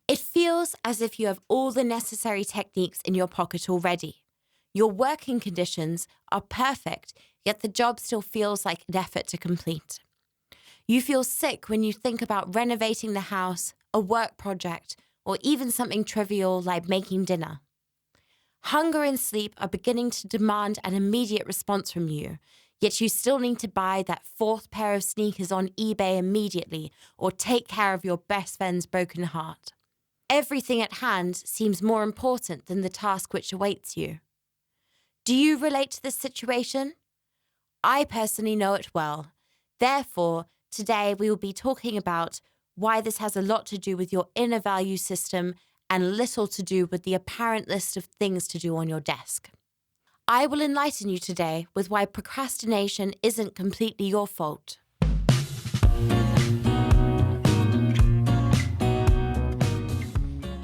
It feels as if you have all the necessary techniques in your pocket already. Your working conditions are perfect, yet the job still feels like an effort to complete. You feel sick when you think about renovating the house, a work project, or even something trivial like making dinner. Hunger and sleep are beginning to demand an immediate response from you, yet you still need to buy that fourth pair of sneakers on eBay immediately or take care of your best friend's broken heart. Everything at hand seems more important than the task which awaits you. Do you relate to this situation? I personally know it well. Therefore, today we will be talking about why this has a lot to do with your inner value system and little to do with the apparent list of things to do on your desk. I will enlighten you today with why procrastination isn't completely your fault.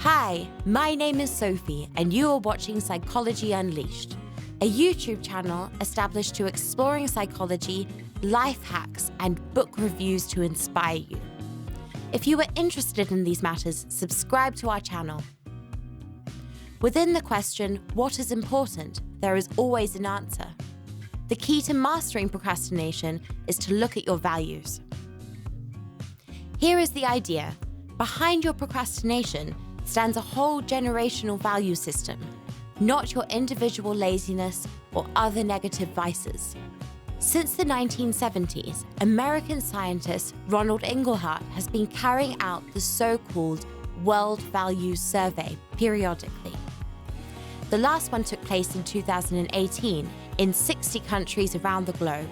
Hi, my name is Sophie, and you are watching Psychology Unleashed, a YouTube channel established to exploring psychology, life hacks, and book reviews to inspire you. If you are interested in these matters, subscribe to our channel. Within the question, what is important, there is always an answer. The key to mastering procrastination is to look at your values. Here is the idea. Behind your procrastination stands a whole generational value system, not your individual laziness or other negative vices. Since the 1970s, American scientist Ronald Inglehart has been carrying out the so-called World Values Survey periodically. The last one took place in 2018 in 60 countries around the globe.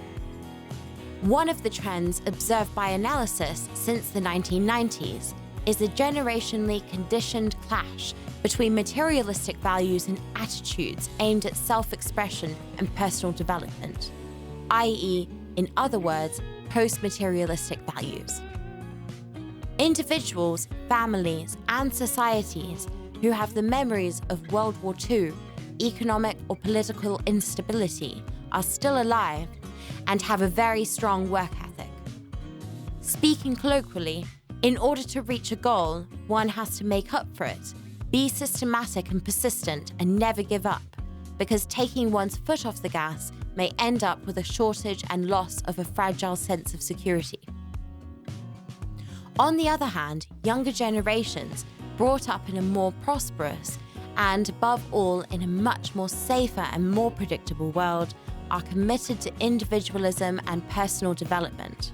One of the trends observed by analysis since the 1990s is a generationally conditioned clash between materialistic values and attitudes aimed at self-expression and personal development, i.e., in other words, post-materialistic values. Individuals, families, and societies who have the memories of World War II, economic or political instability, are still alive and have a very strong work ethic. Speaking colloquially, in order to reach a goal, one has to make up for it, be systematic and persistent, and never give up, because taking one's foot off the gas may end up with a shortage and loss of a fragile sense of security. On the other hand, younger generations, brought up in a more prosperous and, above all, in a much more safer and more predictable world, are committed to individualism and personal development.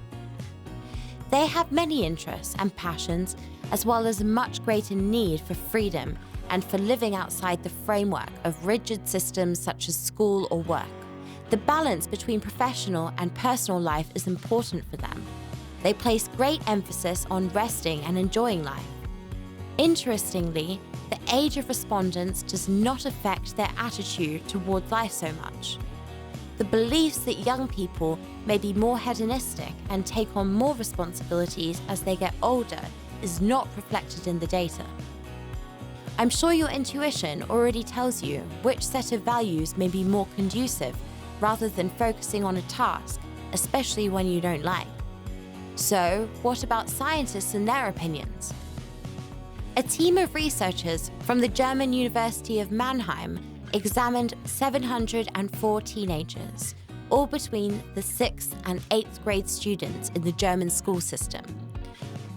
They have many interests and passions, as well as a much greater need for freedom and for living outside the framework of rigid systems such as school or work. The balance between professional and personal life is important for them. They place great emphasis on resting and enjoying life. Interestingly, the age of respondents does not affect their attitude towards life so much. The beliefs that young people may be more hedonistic and take on more responsibilities as they get older is not reflected in the data. I'm sure your intuition already tells you which set of values may be more conducive rather than focusing on a task, especially one you don't like. So, what about scientists and their opinions? A team of researchers from the German University of Mannheim examined 704 teenagers, all between the 6th and 8th grade students in the German school system.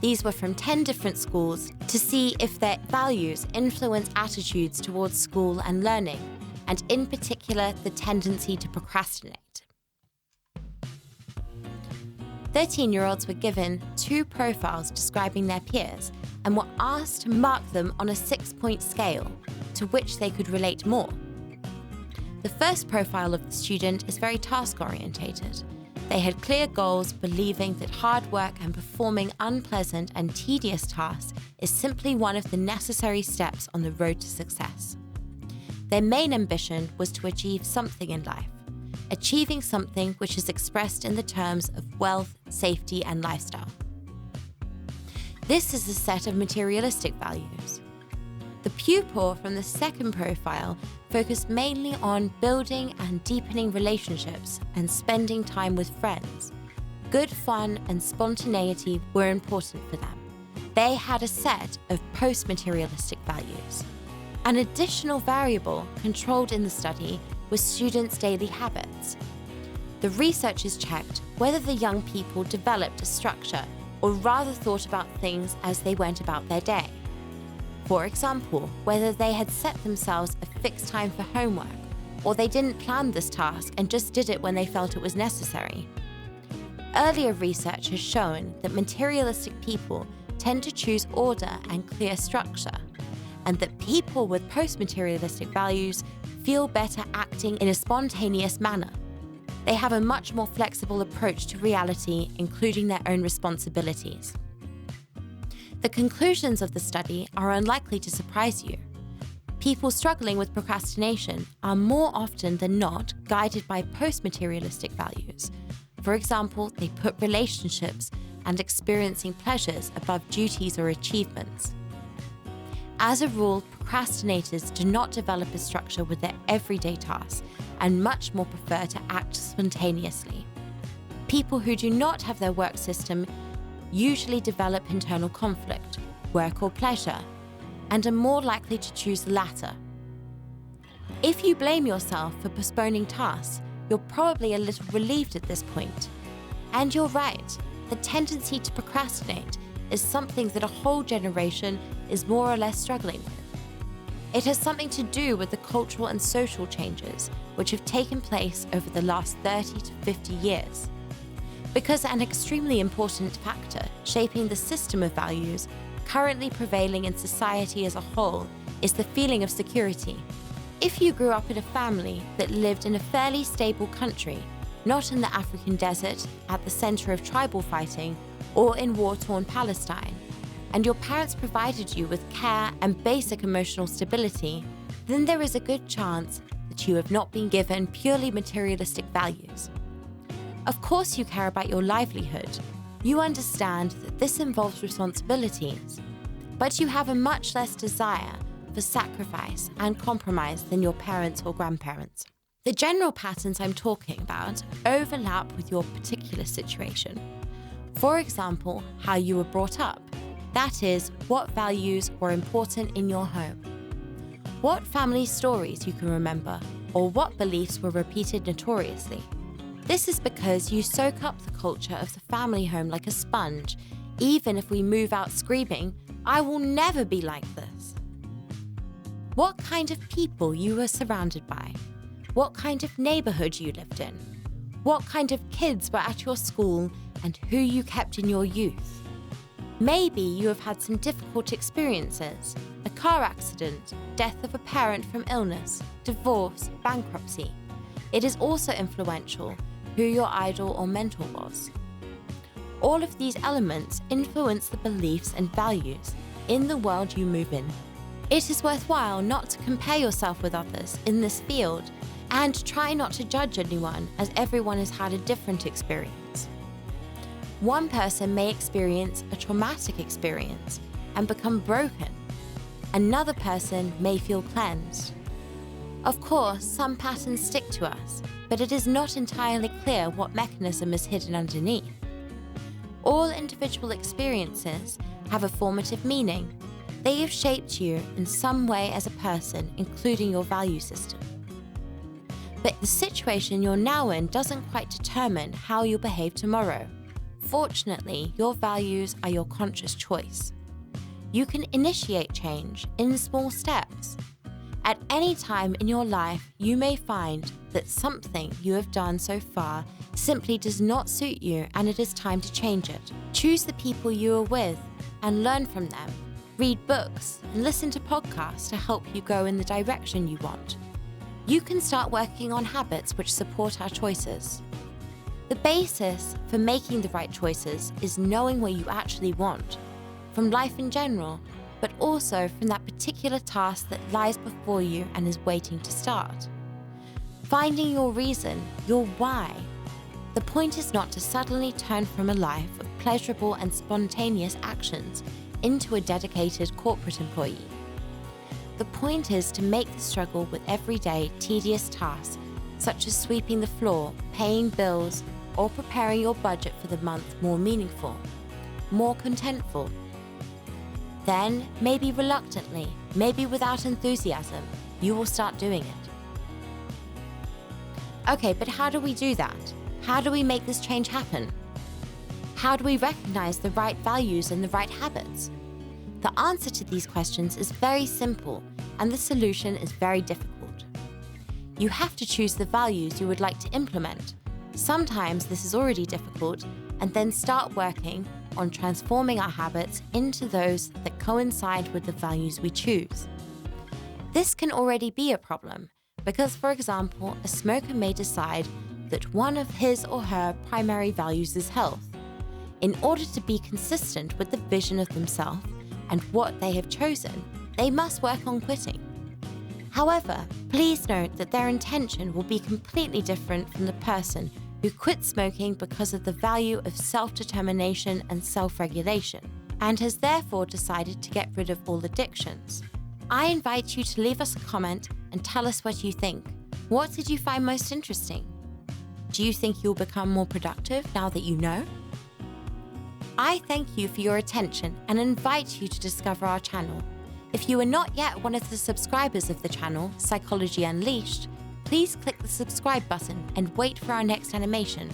These were from 10 different schools to see if their values influence attitudes towards school and learning, and in particular, the tendency to procrastinate. 13-year-olds were given 2 profiles describing their peers and were asked to mark them on a 6-point scale to which they could relate more. The first profile of the student is very task-orientated. They had clear goals, believing that hard work and performing unpleasant and tedious tasks is simply one of the necessary steps on the road to success. Their main ambition was to achieve something in life, achieving something which is expressed in the terms of wealth, safety, and lifestyle. This is a set of materialistic values. The pupil from the second profile focused mainly on building and deepening relationships and spending time with friends. Good fun and spontaneity were important for them. They had a set of post-materialistic values. An additional variable controlled in the study was students' daily habits. The researchers checked whether the young people developed a structure or rather thought about things as they went about their day. For example, whether they had set themselves a fixed time for homework, or they didn't plan this task and just did it when they felt it was necessary. Earlier research has shown that materialistic people tend to choose order and clear structure, and that people with post-materialistic values feel better acting in a spontaneous manner. They have a much more flexible approach to reality, including their own responsibilities. The conclusions of the study are unlikely to surprise you. People struggling with procrastination are more often than not guided by post-materialistic values. For example, they put relationships and experiencing pleasures above duties or achievements. As a rule, procrastinators do not develop a structure with their everyday tasks and much more prefer to act spontaneously. People who do not have their work system usually develop internal conflict, work or pleasure, and are more likely to choose the latter. If you blame yourself for postponing tasks, you're probably a little relieved at this point. And you're right, the tendency to procrastinate is something that a whole generation is more or less struggling with. It has something to do with the cultural and social changes which have taken place over the last 30 to 50 years. Because an extremely important factor shaping the system of values currently prevailing in society as a whole is the feeling of security. If you grew up in a family that lived in a fairly stable country, not in the African desert, at the center of tribal fighting, or in war-torn Palestine, and your parents provided you with care and basic emotional stability, then there is a good chance that you have not been given purely materialistic values. Of course you care about your livelihood. You understand that this involves responsibilities, but you have a much less desire for sacrifice and compromise than your parents or grandparents. The general patterns I'm talking about overlap with your particular situation. For example, how you were brought up. That is, what values were important in your home. What family stories you can remember, or what beliefs were repeated notoriously. This is because you soak up the culture of the family home like a sponge, even if we move out screaming, "I will never be like this." What kind of people you were surrounded by. What kind of neighborhood you lived in. What kind of kids were at your school and who you kept in your youth. Maybe you have had some difficult experiences, a car accident, death of a parent from illness, divorce, bankruptcy. It is also influential who your idol or mentor was. All of these elements influence the beliefs and values in the world you move in. It is worthwhile not to compare yourself with others in this field and try not to judge anyone, as everyone has had a different experience. One person may experience a traumatic experience and become broken. Another person may feel cleansed. Of course, some patterns stick to us, but it is not entirely clear what mechanism is hidden underneath. All individual experiences have a formative meaning. They have shaped you in some way as a person, including your value system. But the situation you're now in doesn't quite determine how you'll behave tomorrow. Fortunately, your values are your conscious choice. You can initiate change in small steps. At any time in your life, you may find that something you have done so far simply does not suit you and it is time to change it. Choose the people you are with and learn from them. Read books and listen to podcasts to help you go in the direction you want. You can start working on habits which support our choices. The basis for making the right choices is knowing what you actually want, from life in general, but also from that particular task that lies before you and is waiting to start. Finding your reason, your why. The point is not to suddenly turn from a life of pleasurable and spontaneous actions into a dedicated corporate employee. The point is to make the struggle with everyday, tedious tasks, such as sweeping the floor, paying bills, or preparing your budget for the month more meaningful, more contentful. Then, maybe reluctantly, maybe without enthusiasm, you will start doing it. Okay, but how do we do that? How do we make this change happen? How do we recognize the right values and the right habits? The answer to these questions is very simple, and the solution is very difficult. You have to choose the values you would like to implement. Sometimes this is already difficult, and then start working on transforming our habits into those that coincide with the values we choose. This can already be a problem because, for example, a smoker may decide that one of his or her primary values is health. In order to be consistent with the vision of themselves and what they have chosen, they must work on quitting. However, please note that their intention will be completely different from the person who quit smoking because of the value of self-determination and self-regulation, and has therefore decided to get rid of all addictions. I invite you to leave us a comment and tell us what you think. What did you find most interesting? Do you think you'll become more productive now that you know? I thank you for your attention and invite you to discover our channel. If you are not yet one of the subscribers of the channel, Psychology Unleashed, please click the subscribe button and wait for our next animation.